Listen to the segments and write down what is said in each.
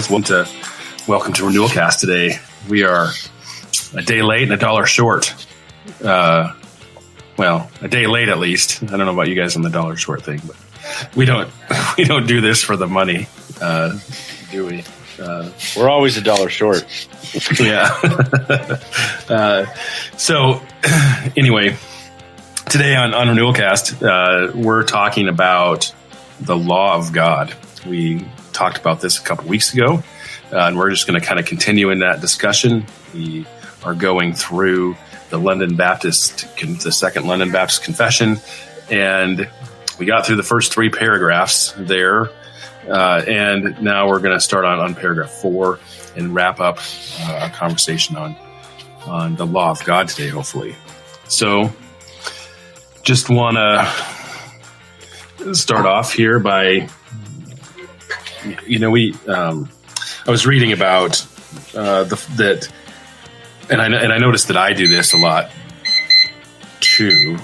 guys. Welcome to Renewalcast today. We are a day late and a dollar short. Well, a day late at least. I don't know about you guys on the dollar short thing, but we don't do this for the money, do we? We're always a dollar short. Yeah. So anyway, today on Renewalcast, we're talking about the law of God. We talked about this a couple weeks ago, and we're just going to kind of continue in that discussion. We are going through the Second London Baptist Confession, and we got through the first 3 paragraphs there, and now we're going to start on paragraph 4 and wrap up our conversation on the law of God today, hopefully. So just want to start off here by, I was reading about that, and I noticed that I do this a lot too.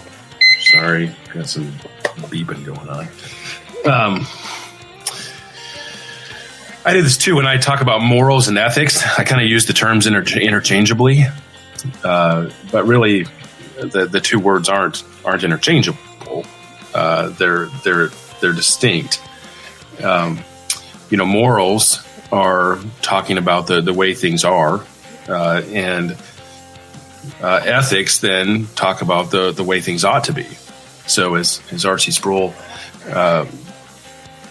Sorry, got some beeping going on. I do this too when I talk about morals and ethics. I kind of use the terms interchangeably, but really, the two words aren't interchangeable. They're distinct. Morals are talking about the way things are, and ethics then talk about the way things ought to be. So as R.C. Sproul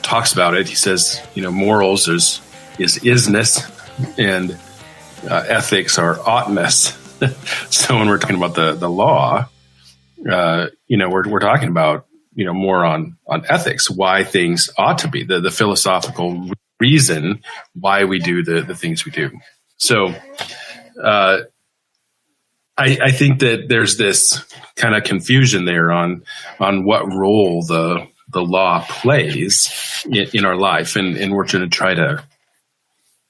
talks about it, he says, morals is isness, and ethics are oughtness. So when we're talking about the law, we're talking about more on ethics, why things ought to be, the philosophical reason why we do the things we do. So I think that there's this kind of confusion there on what role the law plays in our life, and we're going to try to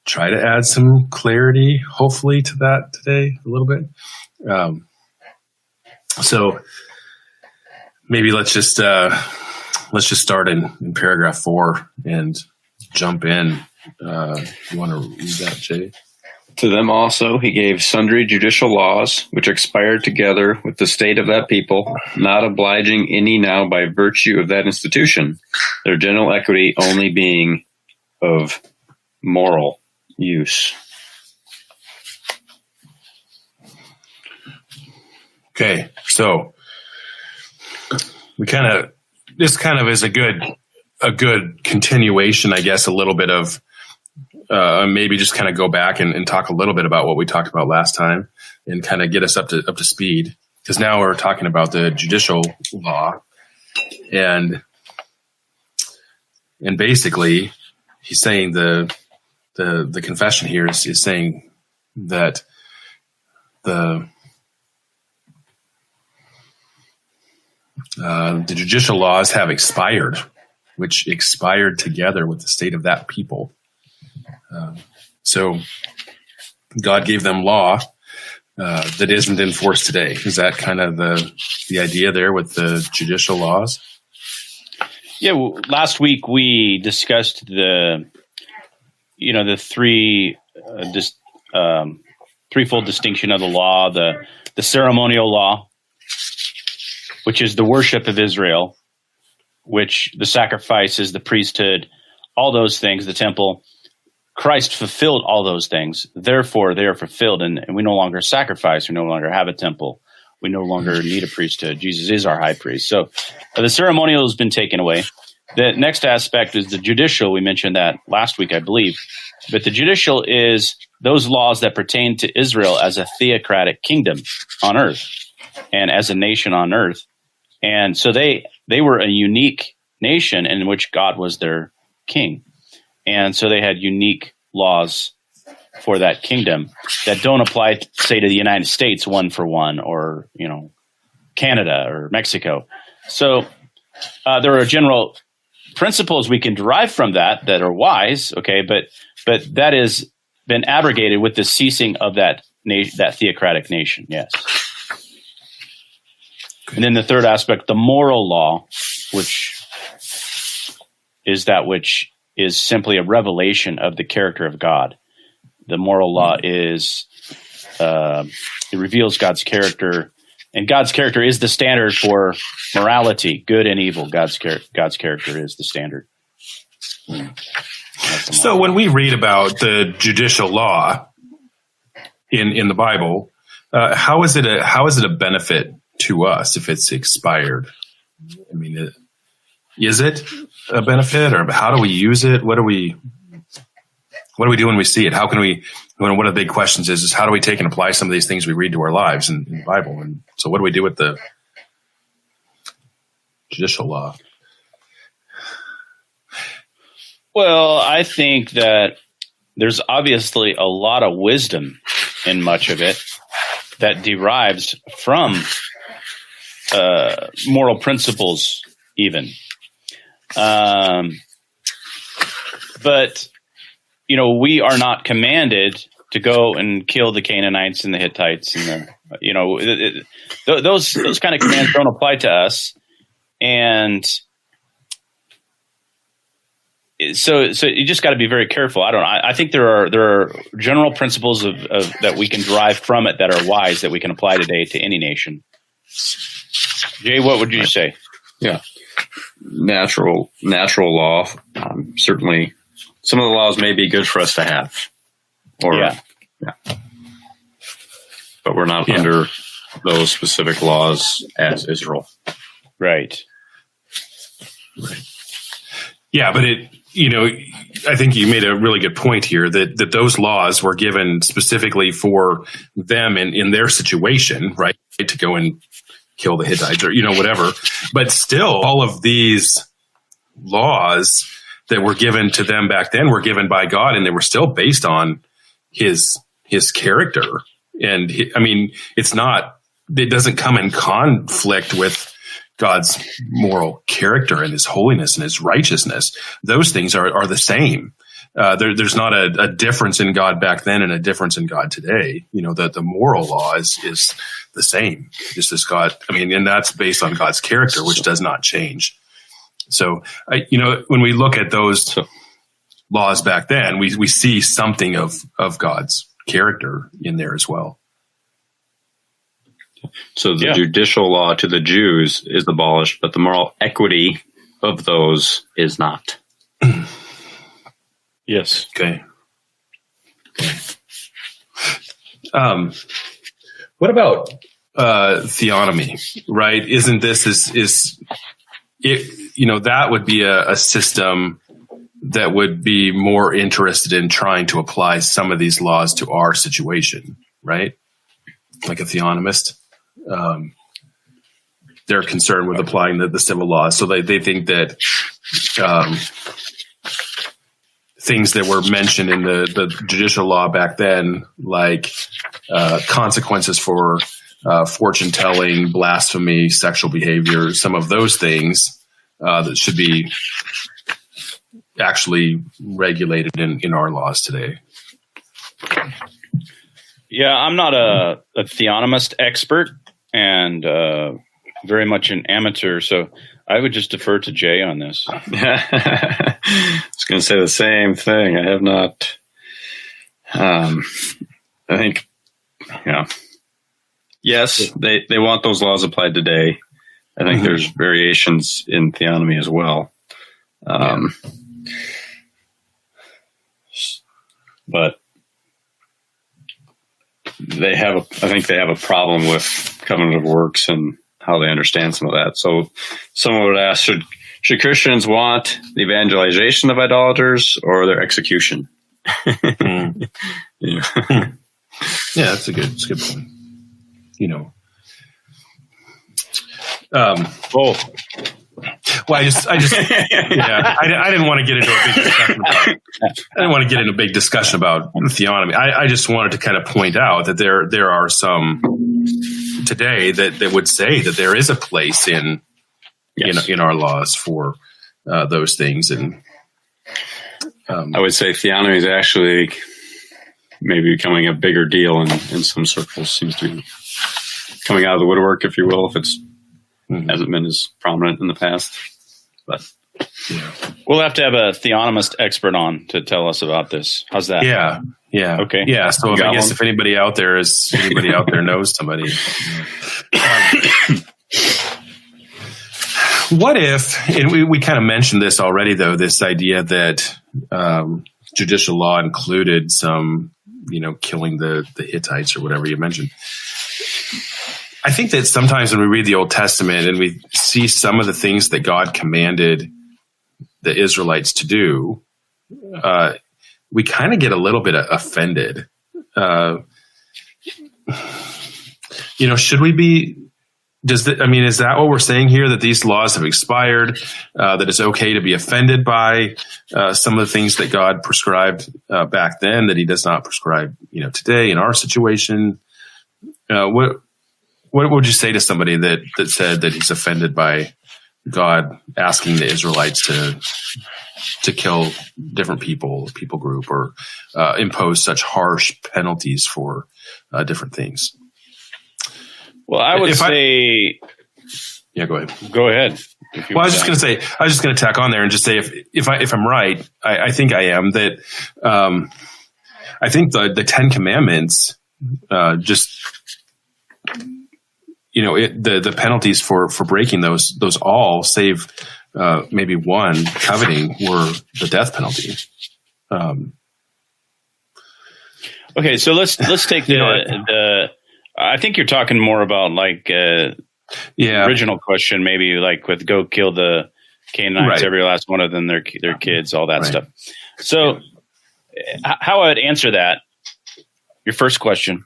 add some clarity, hopefully, to that today a little bit. So maybe let's just start in paragraph 4 and jump in. You want to read that, Jay? To them also he gave sundry judicial laws, which expired together with the state of that people, not obliging any now by virtue of that institution, their general equity only being of moral use. Okay, so this kind of is a good continuation, I guess, a little bit of maybe just kind of go back and talk a little bit about what we talked about last time and kind of get us up to speed, because now we're talking about the judicial law, and basically he's saying the confession here is saying that the judicial laws have expired, which expired together with the state of that people. So God gave them law that isn't enforced today. Is that kind of the idea there with the judicial laws? Yeah. Well, last week we discussed the threefold distinction of the law: the ceremonial law, which is the worship of Israel, which the sacrifices, the priesthood, all those things, the temple. Christ fulfilled all those things. Therefore, they are fulfilled, and we no longer sacrifice. We no longer have a temple. We no longer need a priesthood. Jesus is our high priest. So the ceremonial has been taken away. The next aspect is the judicial. We mentioned that last week, I believe. But the judicial is those laws that pertain to Israel as a theocratic kingdom on earth and as a nation on earth. And so they were a unique nation in which God was their king. And so they had unique laws for that kingdom that don't apply, say, to the United States one for one, or, Canada or Mexico. So there are general principles we can derive from that are wise, okay, but that has been abrogated with the ceasing of that theocratic nation, yes. And then the third aspect, the moral law, which is that which is simply a revelation of the character of God. The moral law is it reveals God's character, and God's character is the standard for morality, good and evil. God's character is the standard. So when we read about the judicial law in the Bible, how is it a benefit to us if it's expired? I mean, is it a benefit, or how do we use it? What do we do when we see it? How can we? One of the big questions is how do we take and apply some of these things we read to our lives in the Bible? And so, what do we do with the judicial law? Well, I think that there's obviously a lot of wisdom in much of it that derives from moral principles, even. But, we are not commanded to go and kill the Canaanites and the Hittites and those kind of commands don't apply to us. And so you just got to be very careful. I think there are general principles of that we can derive from it that are wise that we can apply today to any nation. Jay, what would you say? Yeah. Natural law. Certainly some of the laws may be good for us to have. But we're not under those specific laws as Israel. Right. Yeah, but I think you made a really good point here that those laws were given specifically for them in their situation, right? To go and kill the Hittites or, whatever. But still, all of these laws that were given to them back then were given by God, and they were still based on his character. And it doesn't come in conflict with God's moral character and his holiness and his righteousness. Those things are the same. There's not a difference in God back then and a difference in God today. The moral law is the same. Just as God, and that's based on God's character, which does not change. So, when we look at those laws back then, we see something of God's character in there as well. So the judicial law to the Jews is abolished, but the moral equity of those is not. Yes. Okay. What about theonomy? Right? Isn't this that would be a system that would be more interested in trying to apply some of these laws to our situation, right? Like a theonomist. They're concerned with applying the civil laws. So they think that things that were mentioned in the judicial law back then, like consequences for fortune telling, blasphemy, sexual behavior, some of those things that should be actually regulated in our laws today. Yeah, I'm not a theonomist expert and very much an amateur, so I would just defer to Jay on this. I was going to say the same thing. I have not. I think, yes, they want those laws applied today. I think there's variations in theonomy as well. But I think they have a problem with covenant of works and how they understand some of that. So someone would ask, should Christians want the evangelization of idolaters or their execution? Yeah, that's a good point. Both. Well, I just, I didn't want to get into a big discussion about. I didn't want to get into a big discussion about theonomy. I just wanted to kind of point out that there are some today that would say that there is a place in our laws for those things, and I would say theonomy is actually maybe becoming a bigger deal in some circles. Seems to be coming out of the woodwork, if you will, if it's hasn't been as prominent in the past. But Yeah. We'll have to have a theonomist expert on to tell us about this. How's that? Yeah. Yeah. Okay. Yeah. So You got I guess one? if anybody out there knows somebody. What if, and we kind of mentioned this already, though, this idea that judicial law included some, killing the Hittites or whatever you mentioned. I think that sometimes when we read the Old Testament and we see some of the things that God commanded the Israelites to do, we kind of get a little bit offended. Should we be? Is that what we're saying here? That these laws have expired? That it's okay to be offended by some of the things that God prescribed back then that He does not prescribe, today in our situation? What would you say to somebody that said that he's offended by God asking the Israelites to kill different people group, or impose such harsh penalties for different things? Well, I would say. Yeah, go ahead. Go ahead. Well, I was just going to tack on there and just say if I'm right, I think I am, that I think the Ten Commandments the penalties for breaking those all, save maybe one, coveting, were the death penalty. Okay, so let's take the. I think you're talking more about original question, maybe like with go kill the Canaanites, every last one of them, their kids, all that stuff. So, how I would answer that, your first question,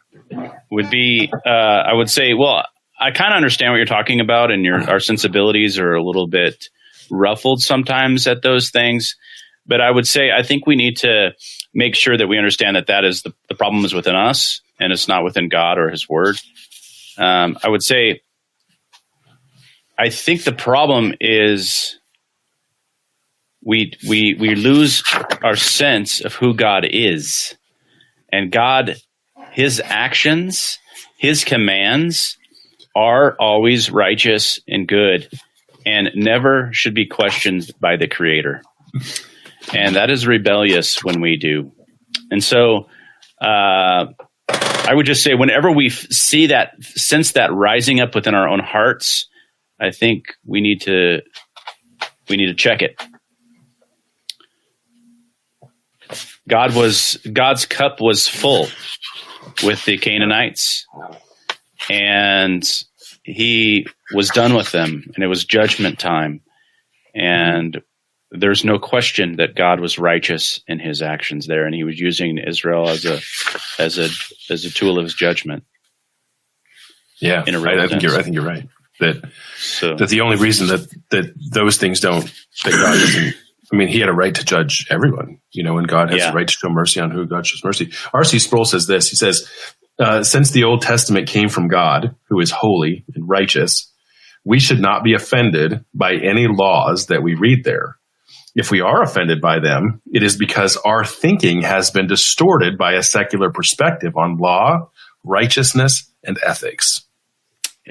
would be, I would say, well, I kind of understand what you're talking about, and our sensibilities are a little bit ruffled sometimes at those things. But I would say I think we need to make sure that we understand that is the problem is within us, and it's not within God or His Word. I would say I think the problem is we lose our sense of who God is, and God, His actions, His commands are always righteous and good, and never should be questioned by the Creator. And that is rebellious when we do. And so I would just say whenever we sense that rising up within our own hearts, I think we need to check it. God's cup was full with the Canaanites, and He was done with them, and it was judgment time. And there's no question that God was righteous in His actions there, and He was using Israel as a tool of His judgment. Yeah, I think you're right. That the only reason that those things that God doesn't. He had a right to judge everyone, and God has a right to show mercy on who God shows mercy. R.C. Sproul says this. He says, since the Old Testament came from God, who is holy and righteous, we should not be offended by any laws that we read there. If we are offended by them, it is because our thinking has been distorted by a secular perspective on law, righteousness, and ethics.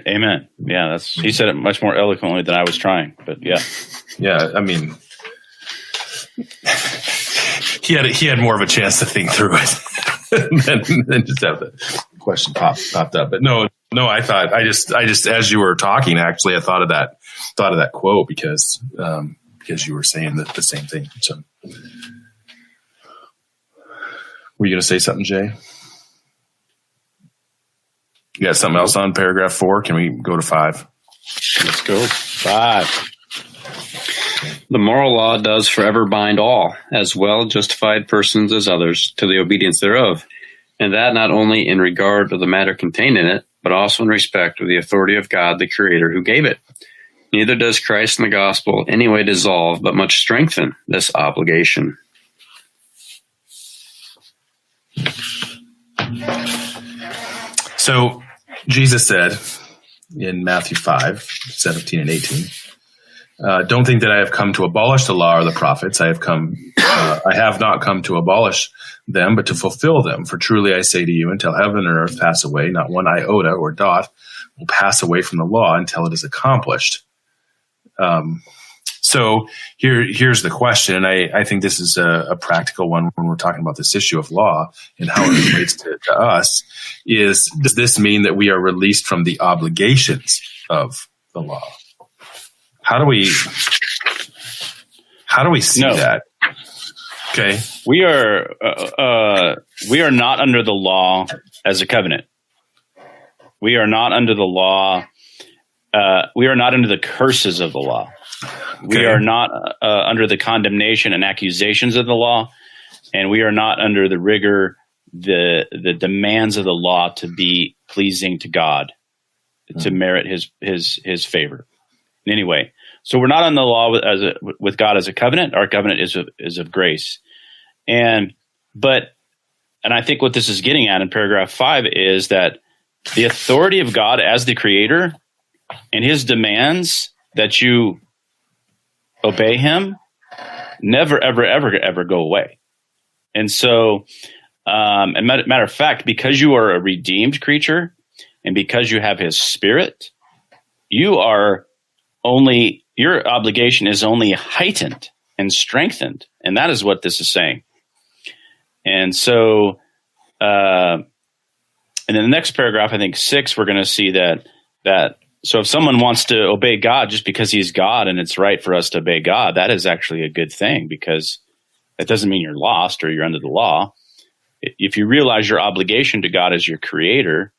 Amen. Yeah, he said it much more eloquently than I was trying, but yeah. Yeah, he had more of a chance to think through it than just have the question popped up. But no, I thought I just as you were talking, actually, I thought of that quote because you were saying the same thing. So, were you going to say something, Jay? You got something else on paragraph 4? Can we go to 5? Let's go 5. The moral law does forever bind all, as well justified persons as others, to the obedience thereof, and that not only in regard to the matter contained in it, but also in respect of the authority of God, the Creator, who gave it. Neither does Christ and the gospel any way dissolve, but much strengthen this obligation. So Jesus said in Matthew 5:17 and 18, don't think that I have come to abolish the law or the prophets. I have not come to abolish them, but to fulfill them. For truly I say to you, until heaven and earth pass away, not one iota or dot will pass away from the law until it is accomplished. So here's the question, and I think this is a practical one when we're talking about this issue of law and how it relates to us, is does this mean that we are released from the obligations of the law? How do we see that? Okay. We are not under the law as a covenant. We are not under the law. We are not under the curses of the law. Okay. We are not under the condemnation and accusations of the law, and we are not under the rigor, the demands of the law to be pleasing to God, to merit His favor. Anyway, so we're not on the law with God as a covenant. Our covenant is of grace, and I think what this is getting at in paragraph 5 is that the authority of God as the Creator and His demands that you obey Him never, ever, ever, ever go away. And so, matter of fact, because you are a redeemed creature and because you have His Spirit, your obligation is only heightened and strengthened. And that is what this is saying. And so, and in the next paragraph, I think 6, we're going to see that so if someone wants to obey God just because He's God and it's right for us to obey God, that is actually a good thing, because that doesn't mean you're lost or you're under the law. If you realize your obligation to God as your Creator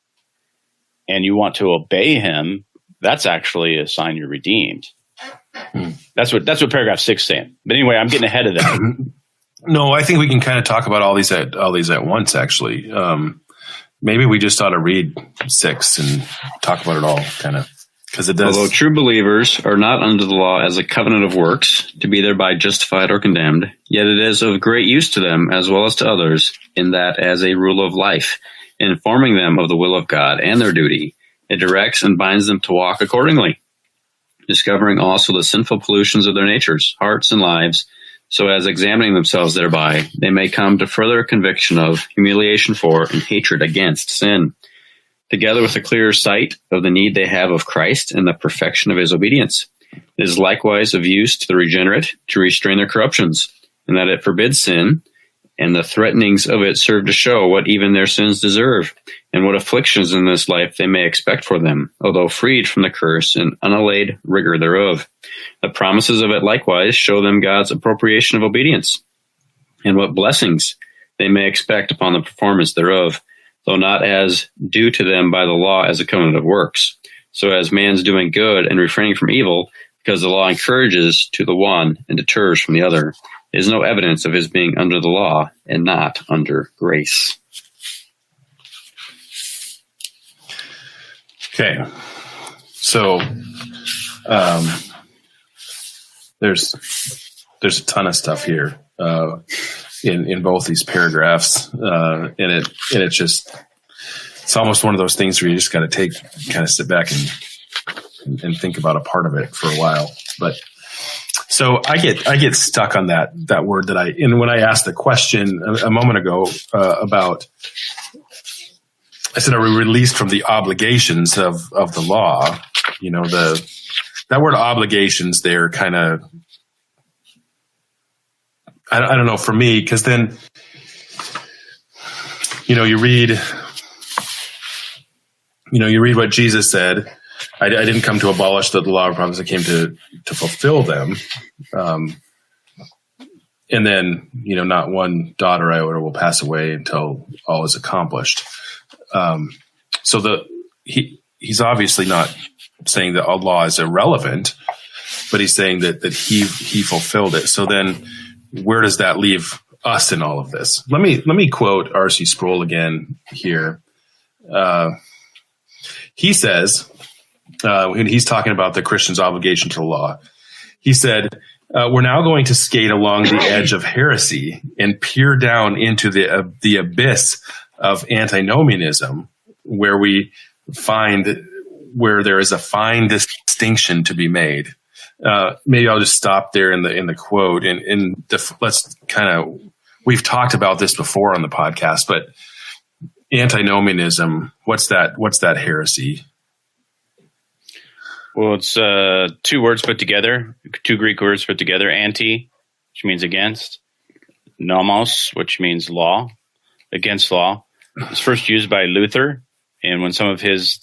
and you want to obey Him, that's actually a sign you're redeemed. That's what paragraph 6 is saying. But anyway, I'm getting ahead of that. No, I think we can kind of talk about all these at once, actually. Maybe we just ought to read 6 and talk about it all, kind of, because it does. Although true believers are not under the law as a covenant of works, to be thereby justified or condemned, yet it is of great use to them as well as to others, in that as a rule of life, informing them of the will of God and their duty, it directs and binds them to walk accordingly, discovering also the sinful pollutions of their natures, hearts, and lives, so as examining themselves thereby, they may come to further conviction of, humiliation for, and hatred against sin, together with a clearer sight of the need they have of Christ and the perfection of His obedience. It is likewise of use to the regenerate to restrain their corruptions, in that it forbids sin, and the threatenings of it serve to show what even their sins deserve, and what afflictions in this life they may expect for them, although freed from the curse and unallayed rigor thereof. The promises of it likewise show them God's appropriation of obedience, and what blessings they may expect upon the performance thereof, though not as due to them by the law as a covenant of works, so as man's doing good and refraining from evil, because the law encourages to the one and deters from the other, is no evidence of his being under the law and not under grace. Okay, so there's a ton of stuff here in both these paragraphs, and it's almost one of those things where you just got to kind of sit back and think about a part of it for a while. But so I get stuck on that word and when I asked the question a moment ago about, I said, are we released from the obligations of the law? You know, that word obligations there kind of, I don't know, for me, because then, you read what Jesus said. I didn't come to abolish the law of prophets. I came to fulfill them. And then, not one dot or iota will pass away until all is accomplished. So he's obviously not saying that law is irrelevant, but he's saying that he fulfilled it. So then where does that leave us in all of this? Let me quote R.C. Sproul again here. He says, when he's talking about the Christian's obligation to the law, he said, we're now going to skate along the edge of heresy and peer down into the abyss of antinomianism, where there is a fine distinction to be made. Maybe I'll just stop there in the quote and let's we've talked about this before on the podcast, but antinomianism, what's that heresy? Well, it's two words put together, two Greek words put together: anti, which means against; nomos, which means law, against law. It was first used by Luther, and when some of his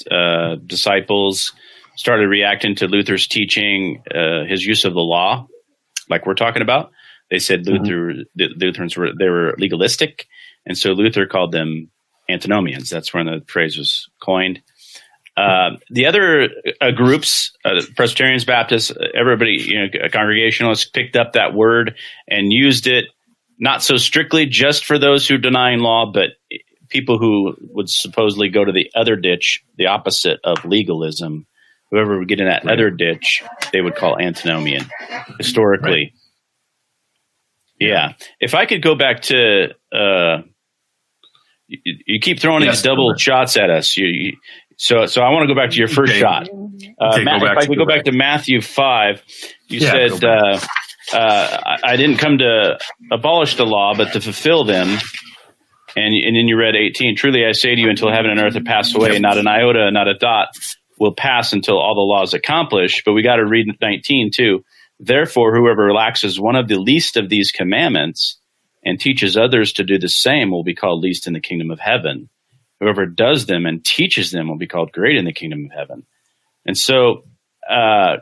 disciples started reacting to Luther's teaching, his use of the law, like we're talking about, they said Lutherans were legalistic, and so Luther called them antinomians. That's when the phrase was coined. The other groups, Presbyterians, Baptists, everybody, Congregationalists, picked up that word and used it not so strictly just for those who denying law, but people who would supposedly go to the other ditch, the opposite of legalism. Whoever would get in that other ditch, they would call antinomian historically. Right. Yeah. If I could go back to, you keep throwing these double shots at us. So I want to go back to your first shot. If I could go back to Matthew 5, you said, I didn't come to abolish the law, but to fulfill them. And then you read 18, truly I say to you, until heaven and earth have passed away, not an iota, not a dot will pass until all the law is accomplished. But we got to read 19 too. Therefore, whoever relaxes one of the least of these commandments and teaches others to do the same will be called least in the kingdom of heaven. Whoever does them and teaches them will be called great in the kingdom of heaven. And so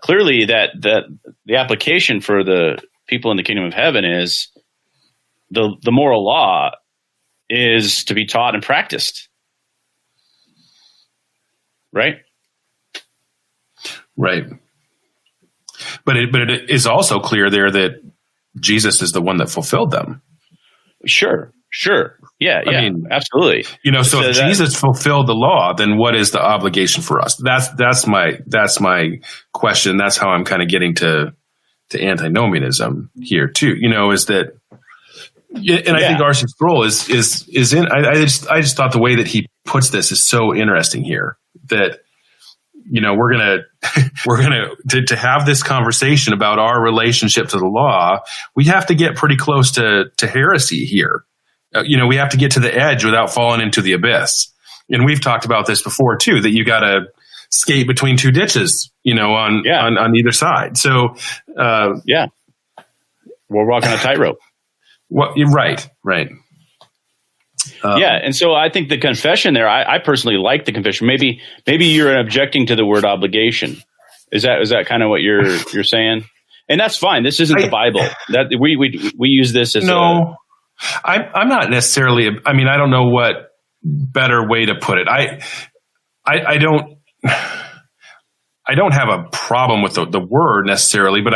clearly that the application for the people in the kingdom of heaven is the moral law is to be taught and practiced. Right? Right. But it is also clear there that Jesus is the one that fulfilled them. Sure. Yeah, I mean, absolutely. So if Jesus fulfilled the law, then what is the obligation for us? That's my question. That's how I'm kind of getting to antinomianism here too. Is that, and I think R.C. Sproul is in. I just thought the way that he puts this is so interesting here. That we're gonna to have this conversation about our relationship to the law. We have to get pretty close to heresy here. We have to get to the edge without falling into the abyss. And we've talked about this before too, that you got to skate between two ditches, on either side. So, we're walking a tightrope. Well, you're right. And so I think the confession there, I personally like the confession. Maybe you're objecting to the word obligation. Is that kind of what you're saying? And that's fine. This isn't the Bible. That we use this as I'm not necessarily. I mean, I don't know what better way to put it. I don't have a problem with the word necessarily, but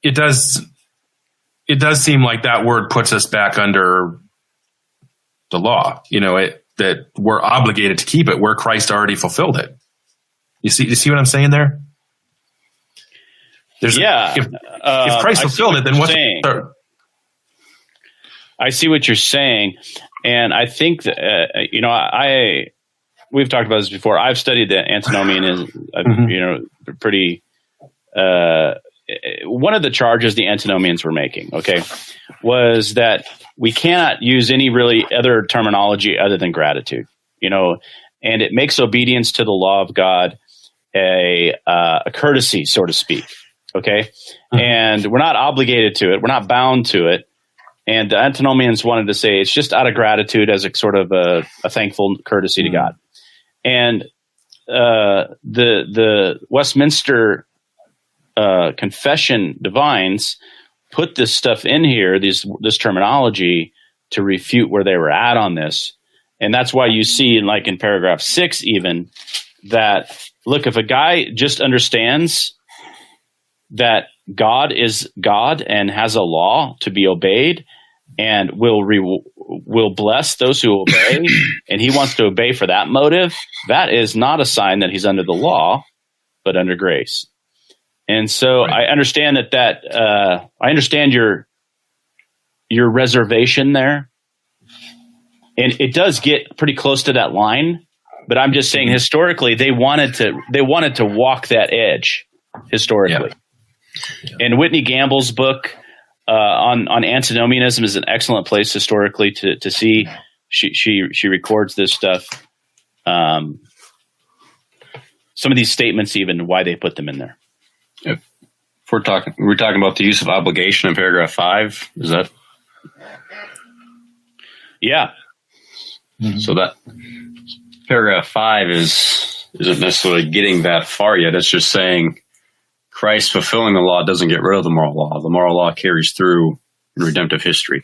it does seem like that word puts us back under the law. That we're obligated to keep it where Christ already fulfilled it. You see what I'm saying there? If Christ fulfilled it, then what's I see what you're saying, and I think that we've talked about this before. I've studied the antinomianism, pretty. One of the charges the antinomians were making, was that we cannot use any really other terminology other than gratitude, and it makes obedience to the law of God a courtesy, so to speak. And we're not obligated to it. We're not bound to it. And the antinomians wanted to say it's just out of gratitude as a sort of a thankful courtesy to God. And the Westminster Confession divines put this stuff in here, this terminology, to refute where they were at on this. And that's why you see, like in paragraph 6 even, that, look, if a guy just understands that God is God and has a law to be obeyed and will bless those who obey, and he wants to obey for that motive, that is not a sign that he's under the law, but under grace. And so I understand that I understand your reservation there, and it does get pretty close to that line. But I'm just saying, historically, they wanted to walk that edge historically. Yeah. And Whitney Gamble's book on antinomianism is an excellent place historically to see. She records this stuff some of these statements, even why they put them in there. If we're talking about the use of obligation in paragraph 5. Is that? Yeah. Mm-hmm. So that paragraph 5 isn't necessarily getting that far yet. It's just saying Christ fulfilling the law doesn't get rid of the moral law. The moral law carries through in redemptive history.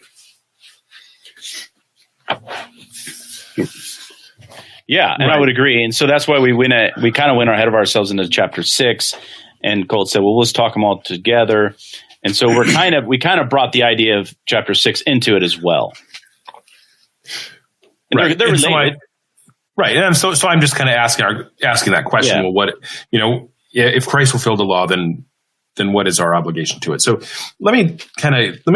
Yeah, and right. I would agree. And so that's why we kind of went ahead of ourselves into chapter 6. And Colt said, well, let's talk them all together. And so we kind of brought the idea of chapter 6 into it as well. And right. They're related. Right. And so I'm just kind of asking that question. Yeah. Well, what, if Christ fulfilled the law, then what is our obligation to it? So let me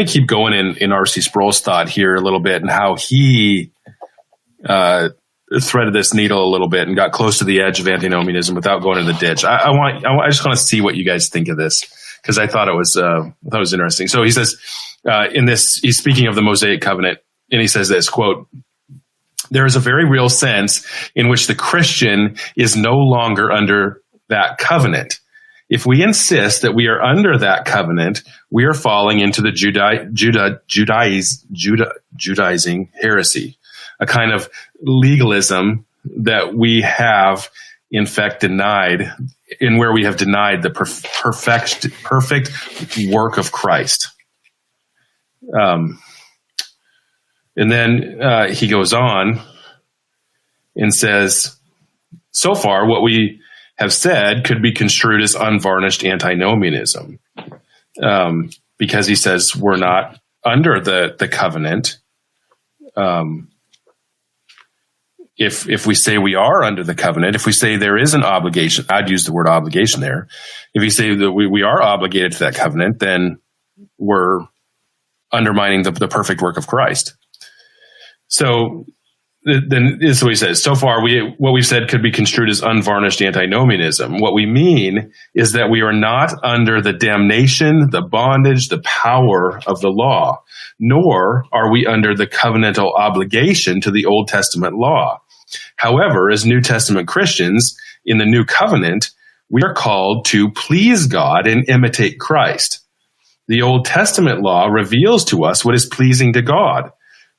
keep going in R.C. Sproul's thought here a little bit, and how he threaded this needle a little bit and got close to the edge of antinomianism without going in the ditch. I just want to see what you guys think of this, because I thought it was interesting. So he says in this, he's speaking of the Mosaic covenant, and he says this, quote, "There is a very real sense in which the Christian is no longer under that covenant. If we insist that we are under that covenant, we are falling into the Judaizing heresy, a kind of legalism that we have, in fact, denied, in where we have denied the perfect work of Christ." And then he goes on and says, "So far, what we have said could be construed as unvarnished antinomianism," because he says we're not under the covenant. If we say we are under the covenant, if we say there is an obligation, I'd use the word obligation there. If you say that we are obligated to that covenant, then we're undermining the perfect work of Christ. So then this is what he says. So far, what we've said could be construed as unvarnished antinomianism. What we mean is that we are not under the damnation, the bondage, the power of the law, nor are we under the covenantal obligation to the Old Testament law. However, as New Testament Christians in the New Covenant, we are called to please God and imitate Christ. The Old Testament law reveals to us what is pleasing to God.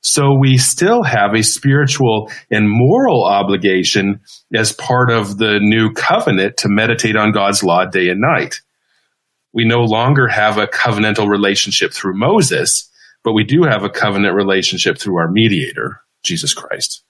So we still have a spiritual and moral obligation as part of the new covenant to meditate on God's law day and night. We no longer have a covenantal relationship through Moses, but we do have a covenant relationship through our mediator, Jesus Christ.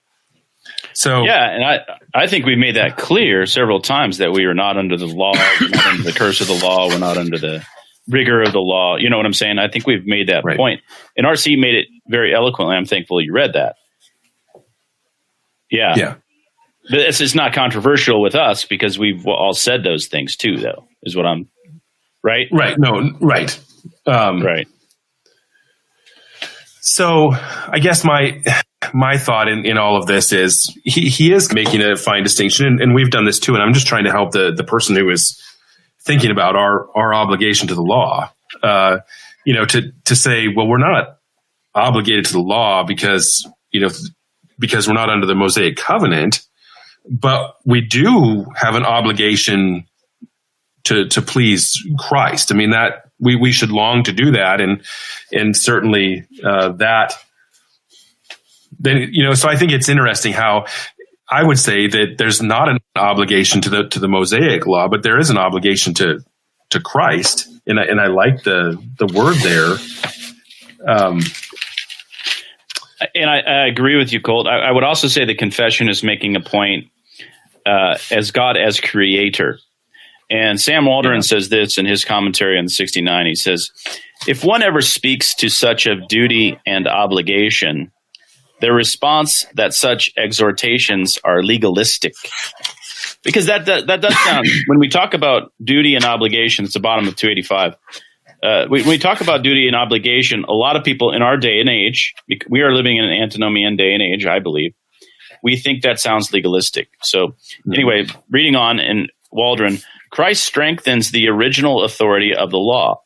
So yeah, and I think we made that clear several times that we are not under the law, we're not under the curse of the law, we're not under the rigor of the law. You know what I'm saying? I think we've made that point. And RC made it very eloquently. I'm thankful you read that. Yeah. Yeah. But it's not controversial with us because we've all said those things too, though, is what I'm right. Right. No, right. Right. So I guess my thought in all of this is he is making a fine distinction, and we've done this too. And I'm just trying to help the person who is thinking about our obligation to the law, to say, well, we're not obligated to the law because we're not under the Mosaic covenant, but we do have an obligation to please Christ. I mean, that we should long to do that. And certainly that then, so I think it's interesting how I would say that there's not an obligation to the Mosaic law, but there is an obligation to Christ, and I like the word there. And I agree with you, Colt. I would also say the confession is making a point as God as creator. And Sam Waldron says this in his commentary on the 69. He says, "If one ever speaks to such of duty and obligation, the response that such exhortations are legalistic." Because that does sound, when we talk about duty and obligation, it's the bottom of 285. When we talk about duty and obligation, a lot of people in our day and age, we are living in an antinomian day and age, I believe, we think that sounds legalistic. So anyway, reading on in Waldron, Christ strengthens the original authority of the law.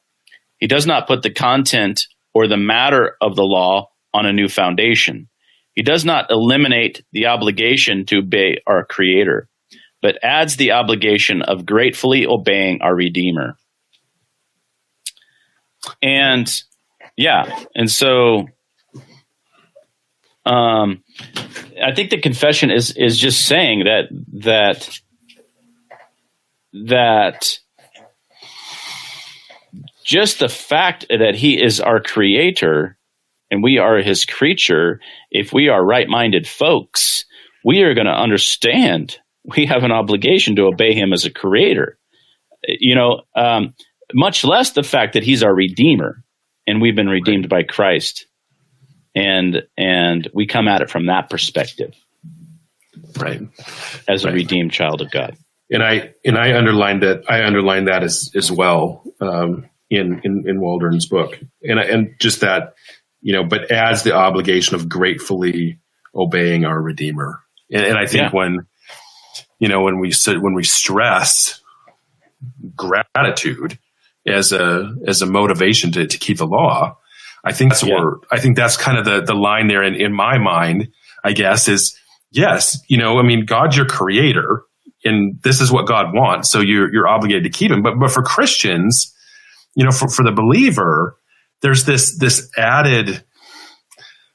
He does not put the content or the matter of the law on a new foundation. He does not eliminate the obligation to obey our Creator. but adds the obligation of gratefully obeying our Redeemer. And so I think the confession is just saying that just the fact that he is our creator and we are his creature, if we are right-minded folks, we are going to understand we have an obligation to obey him as a creator. Much less the fact that he's our Redeemer and we've been redeemed by Christ. And we come at it from that perspective. Right. As a redeemed child of God. And I underlined that. I underlined that as well in Waldron's book, and just that, but adds the obligation of gratefully obeying our Redeemer. And I think when we stress gratitude as a motivation to keep the law, I think that's kind of the line there in my mind, I guess, is yes, God's your creator and this is what God wants. So you're obligated to keep him. But for Christians, for the believer, there's this added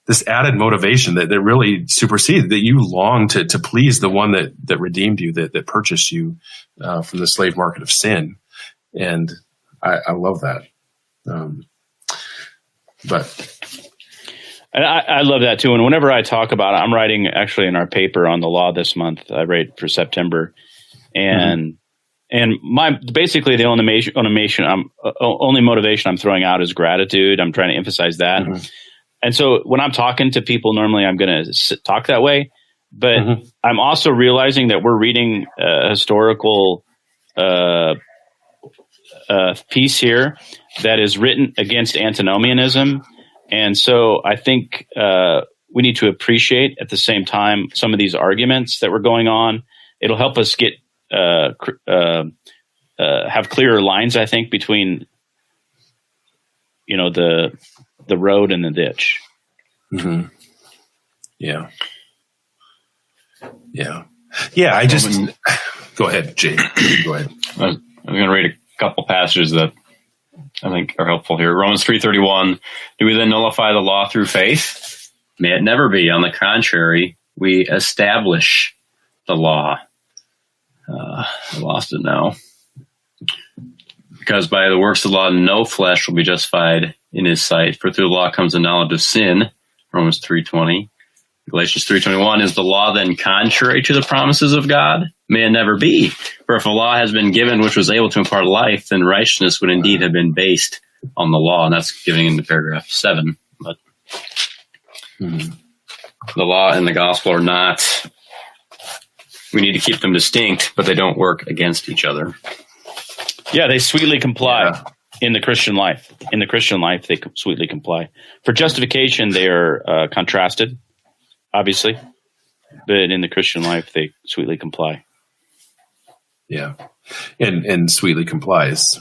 motivation that really supersedes, that you long to please the one that redeemed you, that purchased you from the slave market of sin. And I love that. And I love that too. And whenever I talk about it, I'm writing actually in our paper on the law this month. I write for September, and my basically the only motivation I'm throwing out is gratitude. I'm trying to emphasize that. Mm-hmm. And so when I'm talking to people, normally I'm going to talk that way, but I'm also realizing that we're reading a historical piece here that is written against antinomianism. And so I think we need to appreciate at the same time some of these arguments that were going on. It'll help us get have clearer lines, I think, between the road and the ditch. Mm-hmm. Yeah. I just go ahead, Jay. Go ahead. I'm going to read a couple passages that I think are helpful here. Romans 3:31. Do we then nullify the law through faith? May it never be. On the contrary, we establish the law. I lost it now. Because by the works of the law, no flesh will be justified in his sight. For through the law comes the knowledge of sin. Romans 3:20. Galatians 3:21. Is the law then contrary to the promises of God? May it never be. For if a law has been given which was able to impart life, then righteousness would indeed have been based on the law. And that's getting into paragraph 7. But the law and the gospel are not, we need to keep them distinct, but they don't work against each other. Yeah, they sweetly comply in the Christian life. In the Christian life, they sweetly comply. For justification, they are contrasted, obviously. But in the Christian life, they sweetly comply. Yeah. And sweetly complies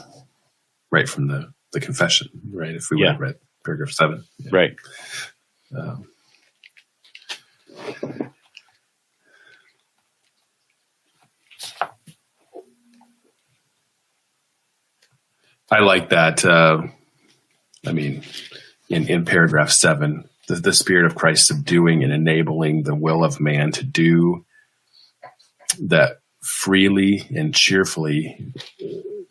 right from the confession, right? If we would have read paragraph 7. Yeah. Right. I like that. In paragraph 7, the Spirit of Christ subduing and enabling the will of man to do that freely and cheerfully,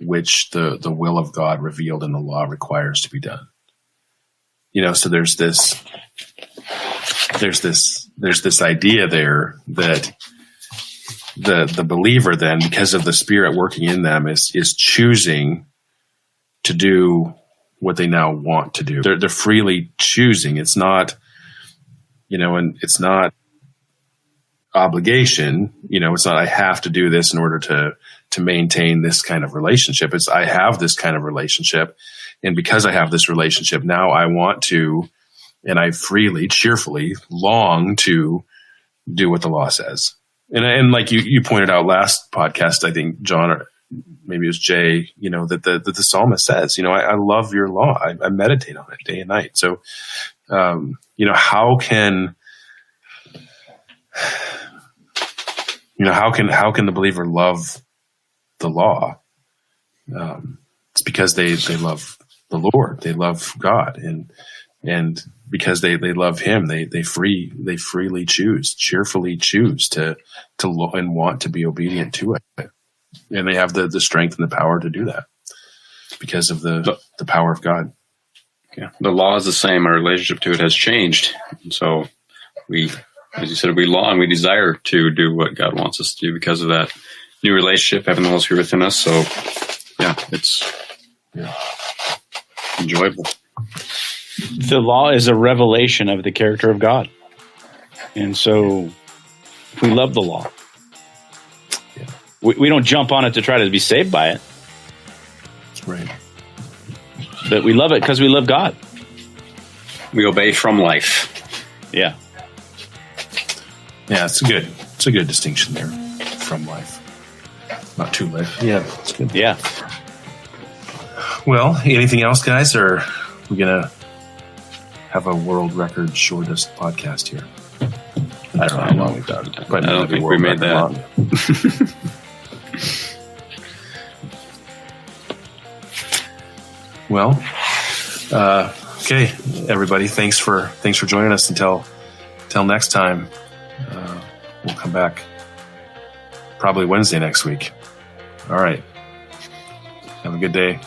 which the will of God revealed in the law requires to be done. So there's this idea there that the believer then, because of the Spirit working in them, is choosing to do what they now want to do. They're freely choosing. It's not, and it's not obligation. It's not I have to do this in order to maintain this kind of relationship. It's I have this kind of relationship, and because I have this relationship, now I want to, and I freely, cheerfully long to do what the law says. And like you pointed out last podcast, I think, John, or maybe it was Jay, that the psalmist says, I love your law. I meditate on it day and night. So, how can the believer love the law? It's because they love the Lord, they love God, and because they love Him, they freely cheerfully choose to and want to be obedient to it, and they have the strength and the power to do that because of the power of God. Yeah, the law is the same. Our relationship to it has changed, and so we, as you said, we long, we desire to do what God wants us to do because of that new relationship, having the Holy Spirit within us. So, yeah, it's enjoyable. The law is a revelation of the character of God. And so if we love the law, we don't jump on it to try to be saved by it. Right. But we love it because we love God. We obey from life. Yeah. Yeah, it's a good distinction there. From life. Not to life. Yeah, it's good. Yeah. Well, anything else, guys? Or are we going to have a world record shortest podcast here? I don't know how long we've done. I don't think we made that. Well, okay, everybody. Thanks for joining us. Until next time, we'll come back probably Wednesday next week. All right. Have a good day.